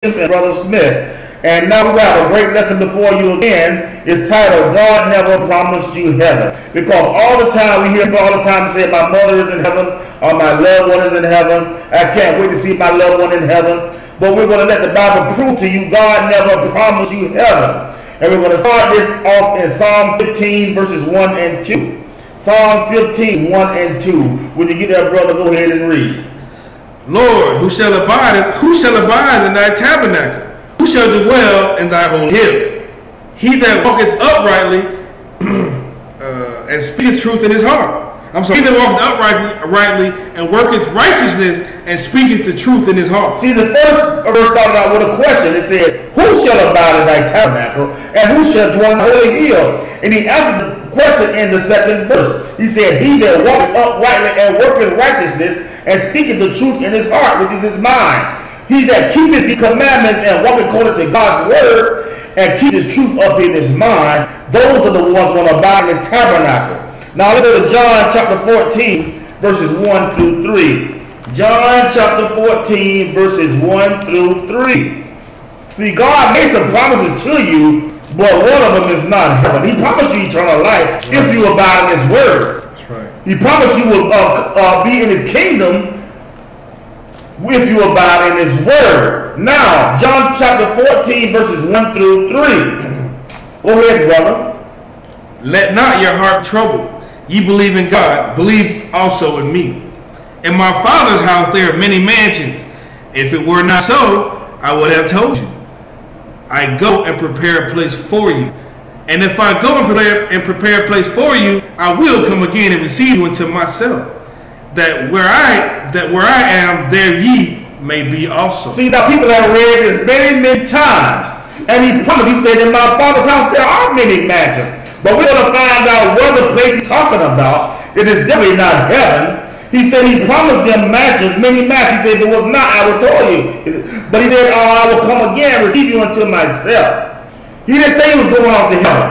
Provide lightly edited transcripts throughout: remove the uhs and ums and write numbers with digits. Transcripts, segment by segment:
and Brother Smith. And now we have a great lesson before you again. It's titled, God Never Promised You Heaven. Because all the time we hear people all the time say, my mother is in heaven, or my loved one is in heaven. I can't wait to see my loved one in heaven. But we're going to let the Bible prove to you God never promised you heaven. And we're going to start this off in Psalm 15 verses 1 and 2. Psalm 15, 1 and 2. When you get there, brother, go ahead and read. Lord, who shall abide in thy tabernacle? Who shall dwell in thy holy hill? He that walketh uprightly and speaketh truth in his heart. He that walketh uprightly and worketh righteousness and speaketh the truth in his heart. See, the first verse started out with a question. It said, who shall abide in thy tabernacle, and who shall dwell in the holy hill? And he answered the question in the second verse. He said, he that walketh uprightly and worketh righteousness and speaketh the truth in his heart, which is his mind. He that keepeth the commandments and walketh according to God's word and keep his truth up in his mind, those are the ones going to abide in his tabernacle. Now let's go to John chapter 14, verses 1 through 3. John chapter 14, verses 1 through 3. See, God made some promises to you, but one of them is not heaven. He promised you eternal life if you abide in his word. That's right. He promised you will be in his kingdom if you abide in his word. Now, John chapter 14, verses 1 through 3. Go ahead, brother. Let not your heart trouble. Ye believe in God, believe also in me. In my Father's house there are many mansions. If it were not so, I would have told you. I go and prepare a place for you. And if I go and prepare a place for you, I will come again and receive you unto myself, that where I am, there ye may be also. See, now people have read this many, many times. And he promised, he said, in my Father's house there are many mansions. But we're going to find out what the place he's talking about. It is definitely not heaven. He said he promised them mansions, many mansions. He said, if it was not, I would tell you. But he said, oh, I will come again and receive you unto myself. He didn't say he was going off to heaven.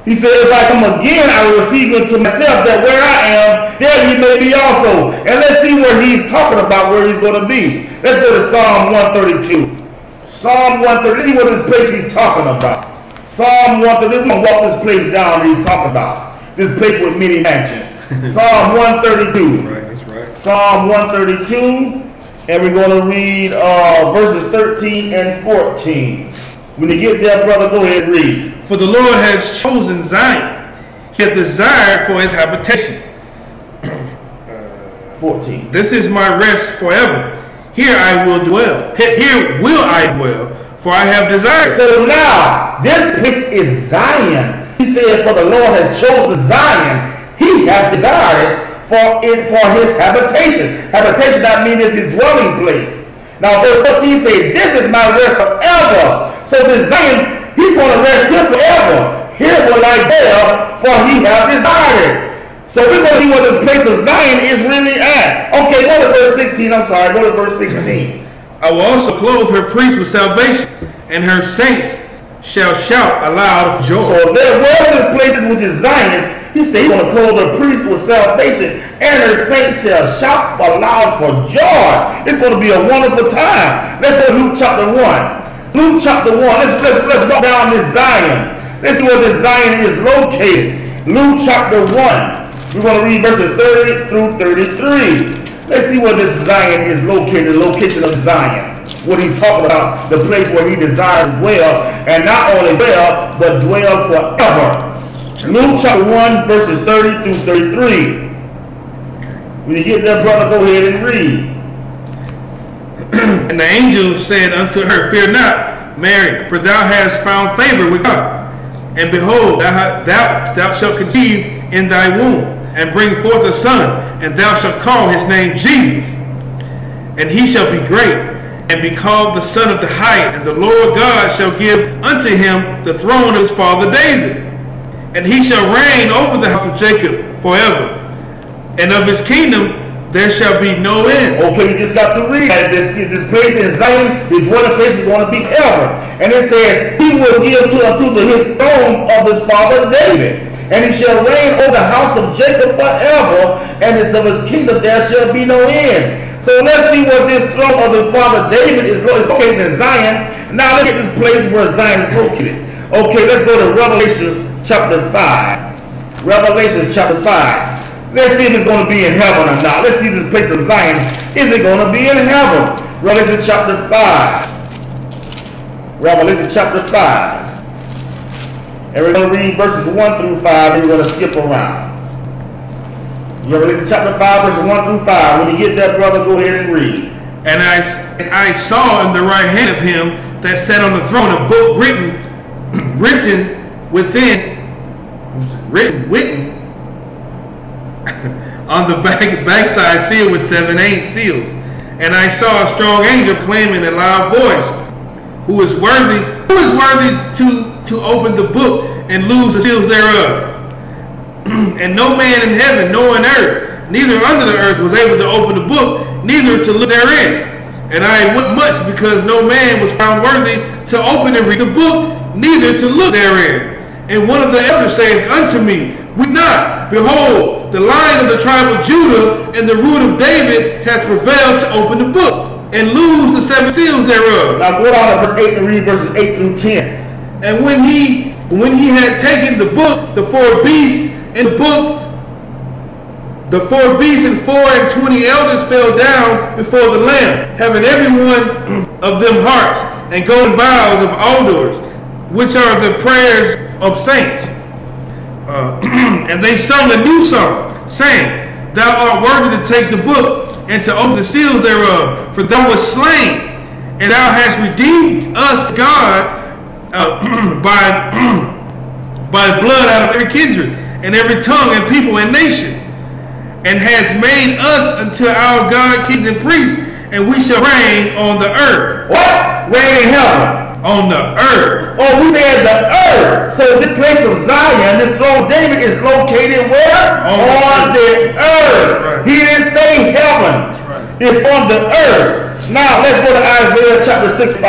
He said, if I come again, I will receive you unto myself, that where I am, there you may be also. And let's see where he's talking about, where he's going to be. Let's go to Psalm 132. Psalm 130. Let's see what this place he's talking about. Psalm 130. We're going to walk this place down that he's talking about. This place with many mansions. Psalm 132. Right, that's right. Psalm 132. And we're going to read verses 13 and 14. When you get there, brother, go ahead and read. For the Lord has chosen Zion. He hath desired for his habitation. 14. This is my rest forever. Here I will dwell. Here will I dwell, for I have desired. So now, this place is Zion. He said, for the Lord has chosen Zion. He hath desired for his habitation. Habitation, that means it's his dwelling place. Now, verse 14 says, this is my rest forever. So this Zion, he's going to rest here forever. Here will I dwell, for he hath desired. So we're going to see what this place of Zion is really at. Okay, go to verse 16. I'm sorry, go to verse 16. I will also clothe her priests with salvation, and her saints shall shout aloud of joy. So there were the places which is Zion. He said he's going to clothe the priests with salvation, and her saints shall shout aloud for joy. It's going to be a wonderful time. Let's go to Luke chapter 1. Luke chapter 1. Let's walk down this Zion. Let's see where this Zion is located. Luke chapter 1. We're going to read verses 30 through 33. Let's see where this Zion is located, the location of Zion. What he's talking about, the place where he desires to dwell, and not only dwell, but dwell forever. Luke chapter 1, verses 30 through 33. When you get there, brother, go ahead and read. And the angel said unto her, fear not, Mary, for thou hast found favor with God. And behold, thou shalt conceive in thy womb, and bring forth a son, and thou shalt call his name Jesus. And he shall be great, and be called the Son of the Highest. And the Lord God shall give unto him the throne of his father David. And he shall reign over the house of Jacob forever. And of his kingdom there shall be no end. Okay, we just got to read that. This place in Zion, his dwelling place is going to be forever. And it says, he will give unto his throne of his father David. And he shall reign over the house of Jacob forever. And of his kingdom there shall be no end. So let's see what this throne of the father David is located in Zion. Now let's get this place where Zion is located. Okay, let's go to Revelation chapter 5. Revelation chapter 5. Let's see if it's going to be in heaven or not. Let's see this place of Zion. Is it going to be in heaven? Revelation chapter 5. Revelation chapter 5. And we're going to read verses 1 through 5, and we're going to skip around. Revelation chapter 5, verses 1 through 5. When you get that, brother, go ahead and read. And I saw in the right hand of him that sat on the throne a book written on the backside sealed with 7 seals. And I saw a strong angel proclaiming in a loud voice, who is worthy to open the book and loose the seals thereof. And no man in heaven, nor in earth, neither under the earth, was able to open the book, neither to look therein. And I wept much, because no man was found worthy to open and read the book, neither to look therein. And one of the elders saith unto me, weep not, behold, the Lion of the tribe of Judah and the root of David hath prevailed to open the book and loose the 7 seals thereof. Now go down to verse 8 and read verses 8 through 10. And when he had taken the book, the 4 beasts in the book, the 4 beasts and 24 elders fell down before the Lamb, having every one of them harps and golden vials of odors, which are the prayers of saints. And they sung a new song, saying, Thou art worthy to take the book and to open the seals thereof, for thou wast slain, and thou hast redeemed us to God by blood out of every kindred and every tongue and people and nation, and has made us unto our God kings and priests, and we shall reign on the earth. What? Reign in heaven. On the earth. Oh, we said the earth. So this place of Zion, this throne of David, is located where? On the earth. Right. He didn't say heaven. Right. It's on the earth. Now let's go to Isaiah chapter 65.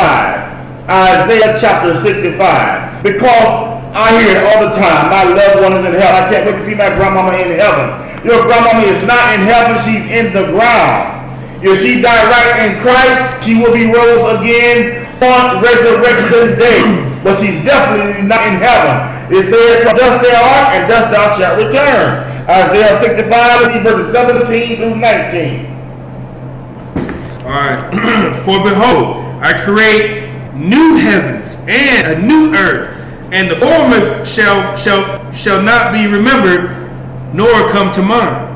Isaiah chapter 65. Because I hear it all the time. My loved one is in hell. I can't wait to see my grandmama in heaven. Your grandmama is not in heaven. She's in the ground. If she died right in Christ, she will be rose again on resurrection day. But she's definitely not in heaven. It says, from dust thou art, and dust thou shalt return. Isaiah 65, verses 17 through 19. All right. For behold, I create new heavens and a new earth, and the former shall not be remembered, nor come to mind.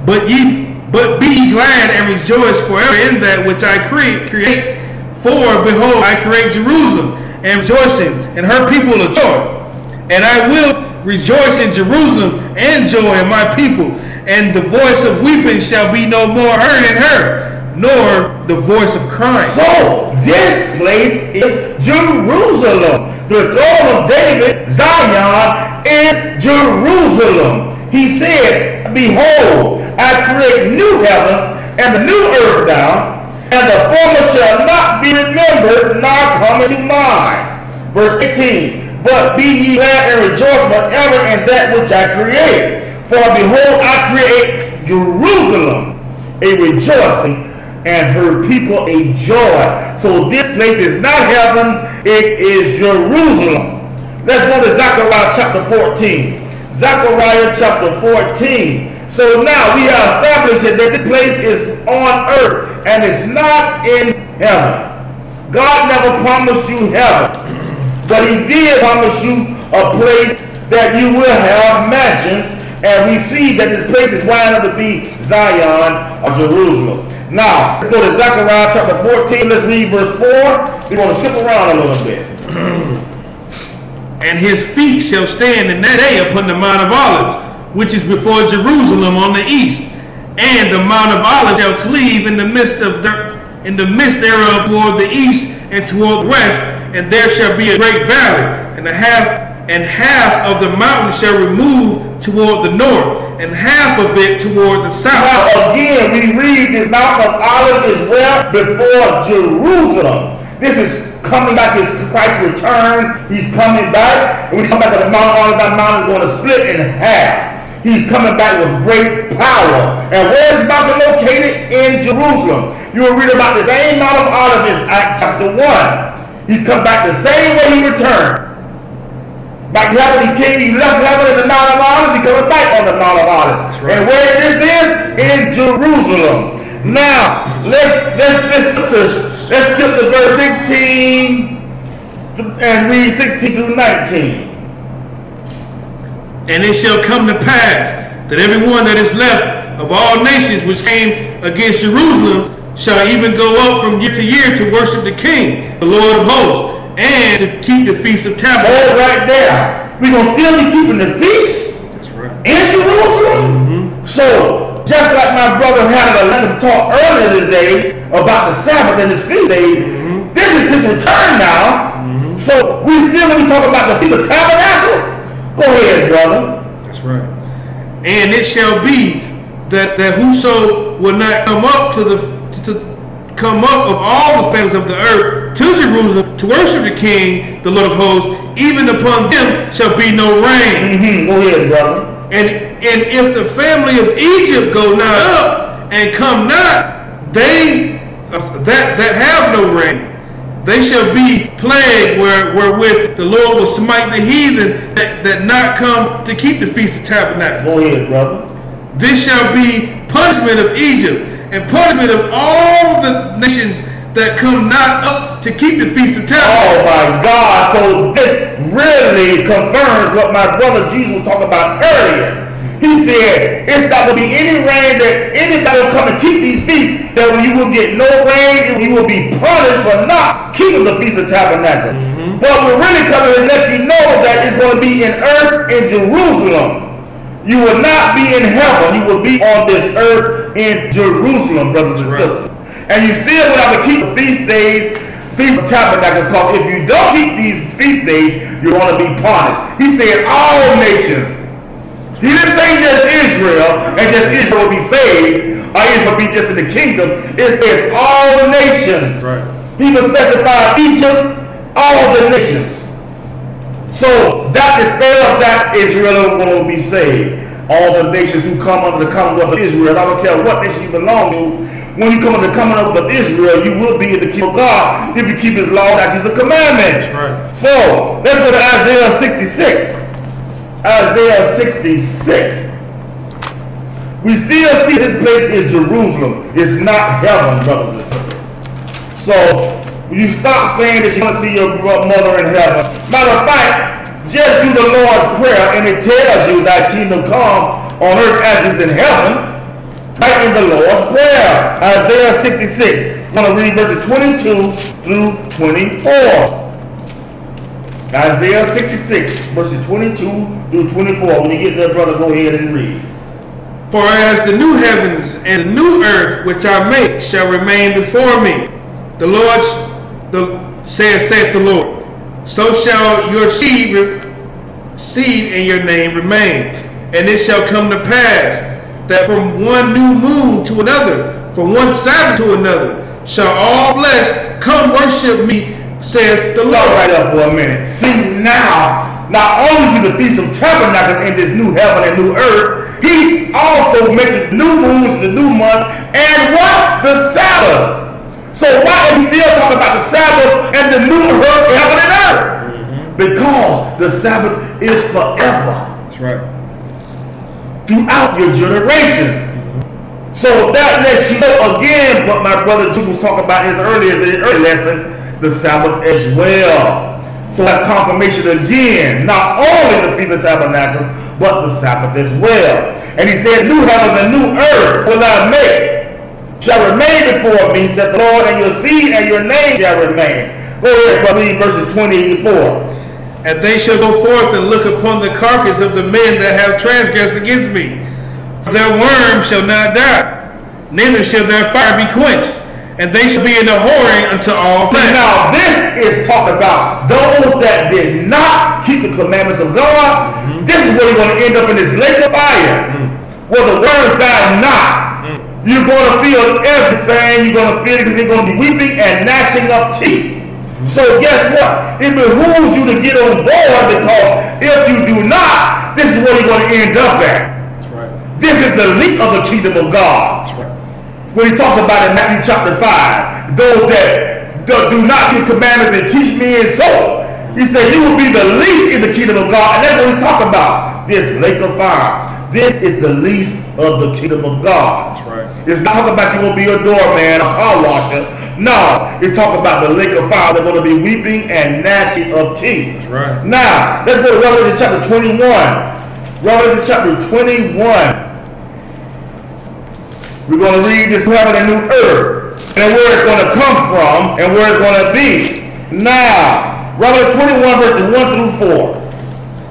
But be ye glad and rejoice forever in that which I create. For behold, I create Jerusalem, and rejoicing, and her people of joy. And I will rejoice in Jerusalem, and joy in my people. And the voice of weeping shall be no more heard in her, nor the voice of crying. So this place is Jerusalem. The throne of David, Zion, is Jerusalem. He said, behold, I create new heavens and the new earth down, and the former shall not be remembered, nor come into mind. Verse 18, but be ye glad and rejoice forever in that which I create. For behold, I create Jerusalem a rejoicing, and her people a joy. So this place is not heaven, it is Jerusalem. Let's go to Zechariah chapter 14. Zechariah chapter 14. So now we are establishing that this place is on earth and it's not in heaven. God never promised you heaven, but he did promise you a place that you will have mansions, and we see that this place is winding up to be Zion or Jerusalem. Now, let's go to Zechariah chapter 14. Let's read verse 4. We're going to skip around a little bit. And his feet shall stand in that day upon the Mount of Olives, which is before Jerusalem on the east. And the Mount of Olives shall cleave in the midst thereof toward the east and toward the west, and there shall be a great valley, and half of the mountain shall remove toward the north, and half of it toward the south. Now again, we read this Mount of Olives is where? Before Jerusalem. This is coming back, his Christ's return. He's coming back. And we come back to the Mount of Olives, that mountain is going to split in half. He's coming back with great power. And where is Mount located? In Jerusalem. You will read about the same Mount of Olives in Acts chapter 1. He's come back the same way he returned. Back to heaven, he left heaven in the Mount of Olives. He's coming back on the Mount of Olives. Right. And where this is? In Jerusalem. Now, let's skip to verse 16 and read 16 through 19. And it shall come to pass that everyone that is left of all nations which came against Jerusalem shall even go up from year to year to worship the King, the Lord of hosts, and to keep the Feast of Tabernacles. Oh, right there. We're going to still be keeping the feast. That's right. In Jerusalem. So, just like my brother had a lesson taught earlier today about the Sabbath and his feast days, this is his return now. So, we still going to be talking about the Feast of Tabernacles. Go ahead, brother. That's right. And it shall be that whoso will not come up to come up of all the families of the earth to Jerusalem to worship the King, the Lord of hosts, even upon them shall be no rain. Go ahead, brother. And if the family of Egypt go not up and come not, they that have no rain, they shall be plagued wherewith the Lord will smite the heathen that not come to keep the Feast of Tabernacles. Go ahead, brother. This shall be punishment of Egypt and punishment of all the nations that come not up to keep the Feast of Tabernacles. Oh my God. So this really confirms what my brother Jesus was talking about earlier. He said, it's not going to be any rain that anybody will come and keep these feasts, that you will get no rain and you will be punished for not keeping the Feast of Tabernacles. But we're really coming to let you know that it's going to be in earth in Jerusalem. You will not be in heaven. You will be on this earth in Jerusalem, brothers and sisters. And you still will have to keep the feast days, Feast of Tabernacles, because if you don't keep these feast days, you're going to be punished. He said all nations. He didn't say just Israel, and just Israel will be saved, or Israel will be just in the kingdom. It says all nations. Right. He will specify Egypt, all the nations. So that dispels that Israel will be saved. All the nations who come under the commonwealth of Israel, I don't care what nation you belong to, when you come under the commonwealth of Israel, you will be in the kingdom of God if you keep his law, statutes, and commandments. Right. So let's go to Isaiah 66. Isaiah 66. We still see this place is Jerusalem. It's not heaven, brothers and sisters. So you stop saying that you want to see your mother in heaven. Matter of fact, just do the Lord's Prayer and it tells you that kingdom come on earth as is in heaven. Right in the Lord's Prayer. Isaiah 66. I'm going to read verses 22 through 24. Isaiah 66, verses 22 through 24. When you get there, brother, go ahead and read. For as the new heavens and the new earth which I make shall remain before me, the Lord saith the Lord, so shall your seed and your name remain. And it shall come to pass that from one new moon to another, from one Sabbath to another, shall all flesh come worship me, saith the Lord. Right up for a minute. See now, not only to the Feast of Tabernacles in this new heaven and new earth, he also mentioned new moons, the new month, and what? The Sabbath. So why is he still talking about the Sabbath and the new earth, heaven and earth? Because the Sabbath is forever. That's right. Throughout your generations. So that lets you know again what my brother Jesus was talking about in his earlier lesson, the Sabbath as well. So that's confirmation again, not only the Feast of Tabernacles, but the Sabbath as well. And he said, new heavens and new earth will I make, shall remain before me, said the Lord, and your seed and your name shall remain. Go ahead, brother, read verses 24. And they shall go forth and look upon the carcass of the men that have transgressed against me. For their worm shall not die, neither shall their fire be quenched, and they shall be in the whoring unto all flesh. Now this is talking about those that did not keep the commandments of God. This is where you're going to end up in this lake of fire, where the worms die not. You're going to feel everything. You're going to feel it because you're going to be weeping and gnashing of teeth. So guess what? It behooves you to get on board, because if you do not, this is where you're going to end up at. This is the least of the kingdom of God. That's right. When he talks about in Matthew chapter 5, those that do not keep his commandments and teach me and so, he said, you will be the least in the kingdom of God. And that's what he's talking about. This lake of fire. This is the least of the kingdom of God. That's right. It's not talking about you're going to be a doorman, a car washer. No, it's talking about the lake of fire. They're going to be weeping and gnashing of teeth. That's right. Now, let's go to Revelation chapter 21. Revelation chapter 21. We're going to read this heaven and new earth, and where it's going to come from, and where it's going to be. Now, Revelation 21 verses 1 through 4.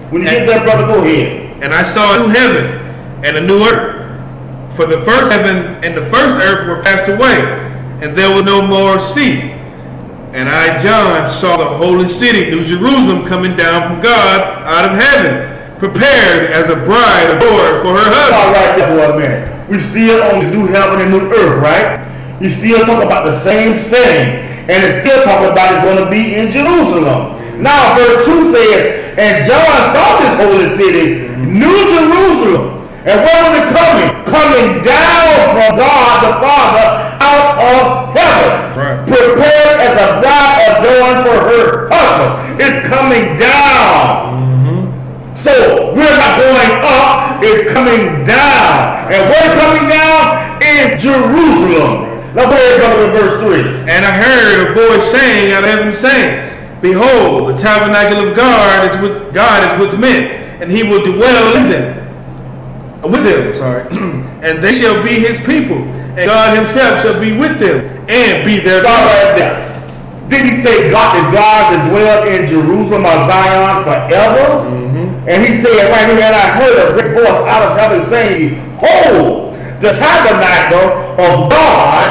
When you get there, brother, go ahead. And I saw a new heaven and a new earth. For the first heaven and the first earth were passed away, and there was no more sea. And I, John, saw the holy city, New Jerusalem, coming down from God out of heaven, prepared as a bride adored for her husband. All right, there for a minute. We still on the new heaven and new earth, right? You still talk about the same thing, and it's still talking about it's going to be in Jerusalem. Now, verse 2 says, and John saw this holy city, New Jerusalem. And where was it coming? Coming down from God the Father out of heaven. Right. Prepared as a bride adorned for her husband. It's coming down. So we're not going up, it's coming down. And where's coming down? In Jerusalem. Now go ahead, brother, with verse 3. And I heard a voice saying out of heaven, saying, behold, the tabernacle of God is with men, and he will dwell in them. With them, sorry. And they shall be his people, and God himself shall be with them, and be their God. Right there. Did he say God is God to dwell in Jerusalem or Zion forever? And he said right here, and I heard a great voice out of heaven saying, behold, the tabernacle of God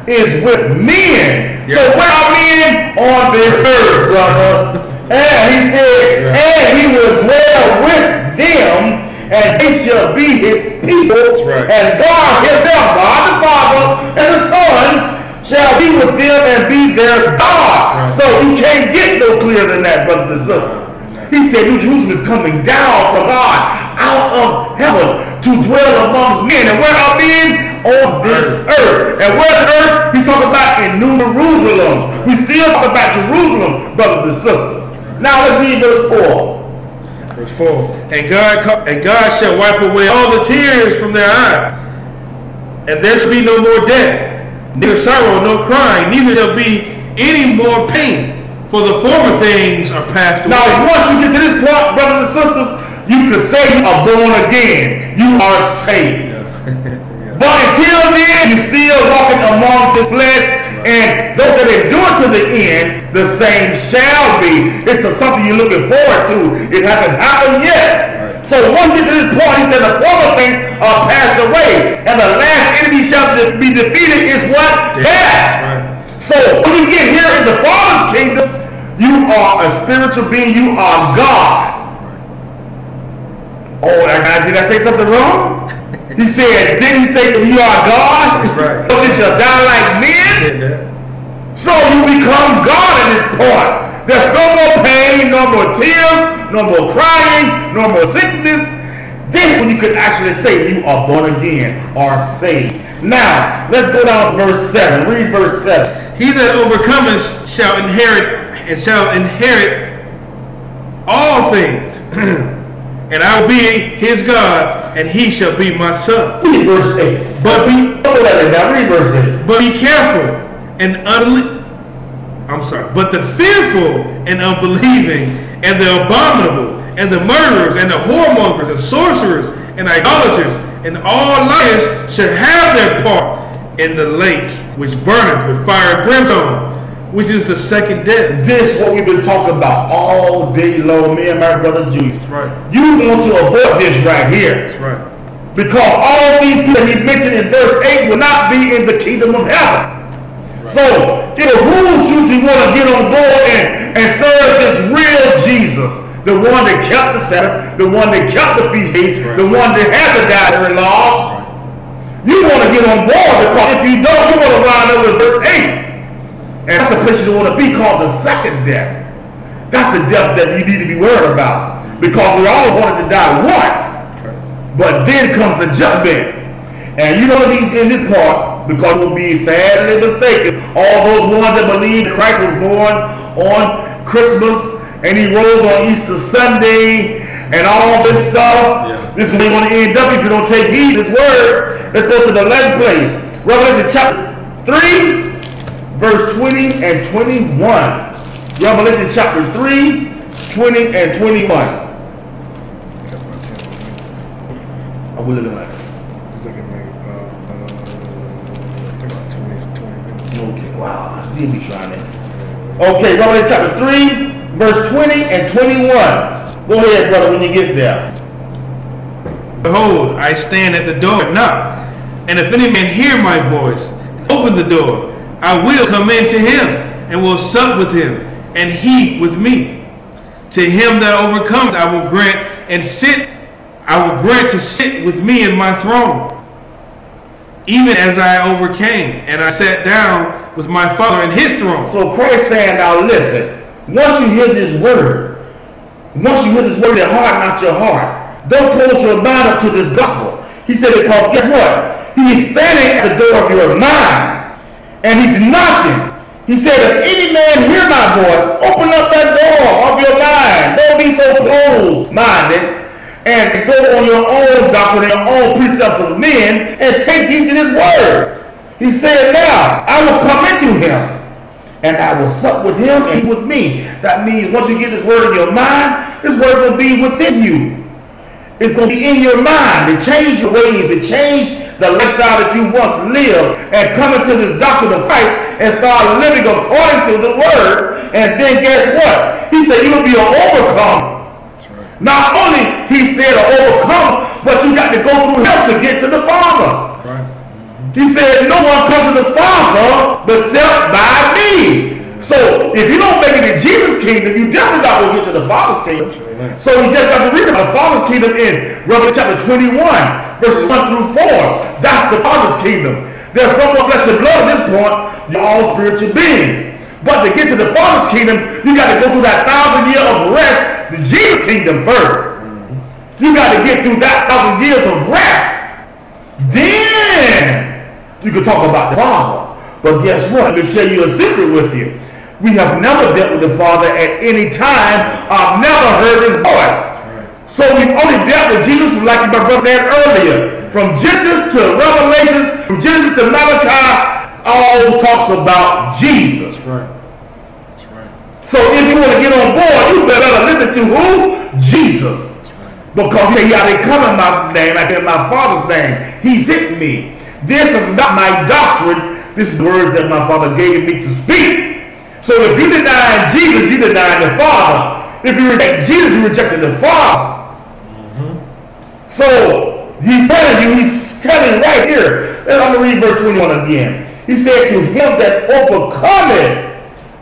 is with men. Yeah. So where are men on this earth, brother? And he said, and he will dwell with them, and they shall be his people. Right. And God himself, God the Father and the Son, shall be with them and be their God. Right. So you can't get no clearer than that, brothers and sisters. He said New Jerusalem is coming down from God out of heaven to dwell amongst men. And where are men? On this earth. And where's the earth? He's talking about in New Jerusalem. We still talk about Jerusalem, brothers and sisters. Now let's read verse 4. Verse 4. And God shall wipe away all the tears from their eyes, and there shall be no more death, neither sorrow, no crying, neither shall be any more pain. For the former things are passed away. Now, once you get to this point, brothers and sisters, you can say you are born again. You are saved. Yeah. But until then, you're still walking among the flesh, and those that endure to the end, the same shall be. It's something you're looking forward to. It hasn't happened yet. Right. So once you get to this point, he said the former things are passed away, and the last enemy shall be defeated is what? Death. Right. So when you get here in the Father's kingdom, you are a spiritual being. You are God. Oh, did I say something wrong? He said, didn't he say that you are God? That's right. But you shall die like men. So you become God at this point. There's no more pain, no more tears, no more crying, no more sickness. This is when you could actually say you are born again or saved. Now, let's go down to verse 7. Read verse 7. He that overcometh shall inherit all things. And I will be his God, and he shall be my son. Read verse 8. But be careful and but the fearful and unbelieving, and the abominable, and the murderers, and the whoremongers, and sorcerers, and idolaters, and all liars shall have their part in the lake which burneth with fire and brimstone, which is the second death. This is what we've been talking about all day long, me and my brother Juice. That's right. You want to avoid this right here. That's right. Because all these people he mentioned in verse 8 will not be in the kingdom of heaven. Right. So it behooves you to want to get on board and serve this real Jesus. The one that kept the Sabbath, the one that kept the feast days, right. The one that has the dietary laws. Right. You want to get on board, because if you don't, you're going to line up with verse 8. And that's the place you want to be, called the second death. That's the death that you need to be worried about. Because we all wanted to die once. But then comes the judgment. And you don't need in this part because it will be sadly mistaken. All those ones that believe Christ was born on Christmas and he rose on Easter Sunday and all this stuff. Yeah. This is where you want to end up if you don't take heed to this word. Let's go to the last place. Revelation chapter 3, verse 20 and 21. Revelation chapter 3, 20 and 21. Are we looking like it? Okay, wow, I still be trying it. Okay, Revelation chapter 3, verse 20 and 21. Go ahead, brother, when you get there. Behold, I stand at the door and knock, and if any man hear my voice and open the door, I will come in to him and will sup with him, and he with me. To him that overcomes, I will grant to sit with me in my throne, even as I overcame, and I sat down with my Father in his throne. So Christ saying, now listen, once you hear this word, then harden not your heart. Don't close your mind up to this gospel. He said, because guess what? He's standing at the door of your mind, and he's knocking. He said, if any man hear my voice, open up that door of your mind. Don't be so closed-minded and go on your own doctrine and your own precepts of men and take heed to this word. He said, now, I will come into him and I will sup with him and he with me. That means once you get this word in your mind, this word will be within you. It's going to be in your mind to change your ways, to change the lifestyle that you once lived, and come into this doctrine of Christ and start living according to the word. And then guess what? He said you will be an overcomer. Right. Not only he said an overcomer, but you got to go through him to get to the Father. Right. He said no one comes to the Father except by me. So if you don't make it in Jesus' kingdom, you definitely not going to get to the Father's kingdom. Amen. So we just got to read about the Father's kingdom in Revelation chapter 21, verses 1 through 4. That's the Father's kingdom. There's no more flesh and blood at this point. You're all spiritual beings. But to get to the Father's kingdom, you got to go through that 1,000 years of rest, the Jesus kingdom first. You got to get through that 1,000 years of rest. Then you can talk about the Father. But guess what? Let me share you a secret with you. We have never dealt with the Father at any time. I've never heard his voice. Right. So we've only dealt with Jesus, like my brother said earlier. From Genesis to Revelation, from Genesis to Malachi, all talks about Jesus. That's right. That's right. So if you want to get on board, you better listen to who? Jesus. That's right. Because he said, I didn't come in my name, I came in my Father's name. He sent me. This is not my doctrine. This is words that my Father gave me to speak. So if you deny Jesus, you deny the Father. If you reject Jesus, you rejected the Father. So he's telling right here. I'm going to read verse 21 again. He said, to him that overcometh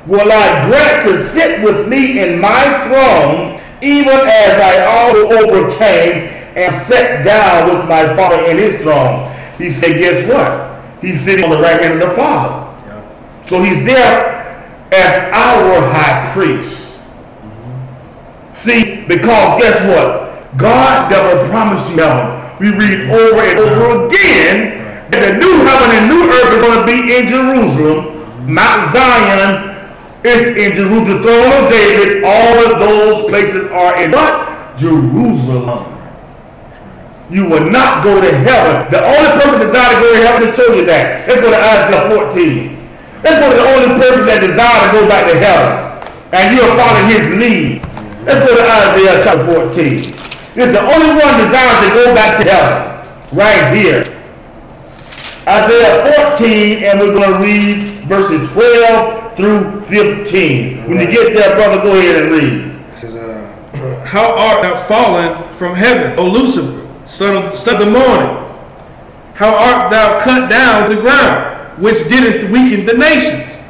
will I grant to sit with me in my throne, even as I also overcame and sat down with my Father in his throne. He said, guess what? He's sitting on the right hand of the Father. Yeah. So he's there as our high priest. See, because guess what? God never promised you heaven. We read over and over again that the new heaven and new earth is going to be in Jerusalem. Mount Zion is in Jerusalem. The throne of David, all of those places are in what? Jerusalem. You will not go to heaven. The only person desired to go to heaven is show you that. Let's go to Isaiah 14. Let's go to the only person that desires to go back to heaven. And you're following his lead. Let's go to Isaiah chapter 14. It's the only one desiring to go back to heaven. Right here. Isaiah 14, and we're going to read verses 12 through 15. When you get there, brother, go ahead and read. It says, how art thou fallen from heaven, O Lucifer, son of the morning? How art thou cut down to the ground, which didst weaken the nations?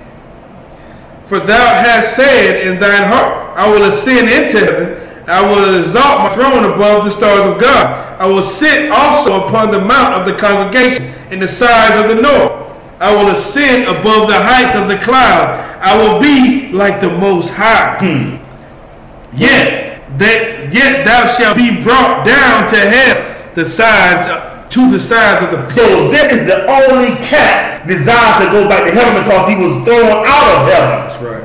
For thou hast said in thine heart, I will ascend into heaven, I will exalt my throne above the stars of God. I will sit also upon the mount of the congregation in the sides of the north. I will ascend above the heights of the clouds. I will be like the Most High. Yet thou shalt be brought down to hell. the sides to the sides of the pit. So this is the only cat designed to go back to heaven because he was thrown out of heaven. That's right.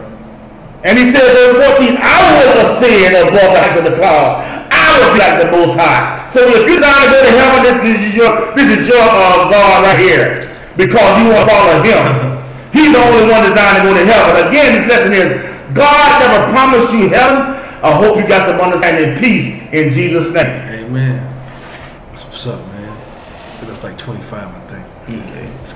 And he said, verse 14, I will ascend above the heights of the clouds. I will be like the Most High. So if you're trying to go to heaven, this is your God right here, because you want to follow him. He's the only one designed to go to heaven. Again, this lesson is God never promised you heaven. I hope you got some understanding and peace in Jesus' name. Amen. That's what's up, man. That's like 25, I think. Okay.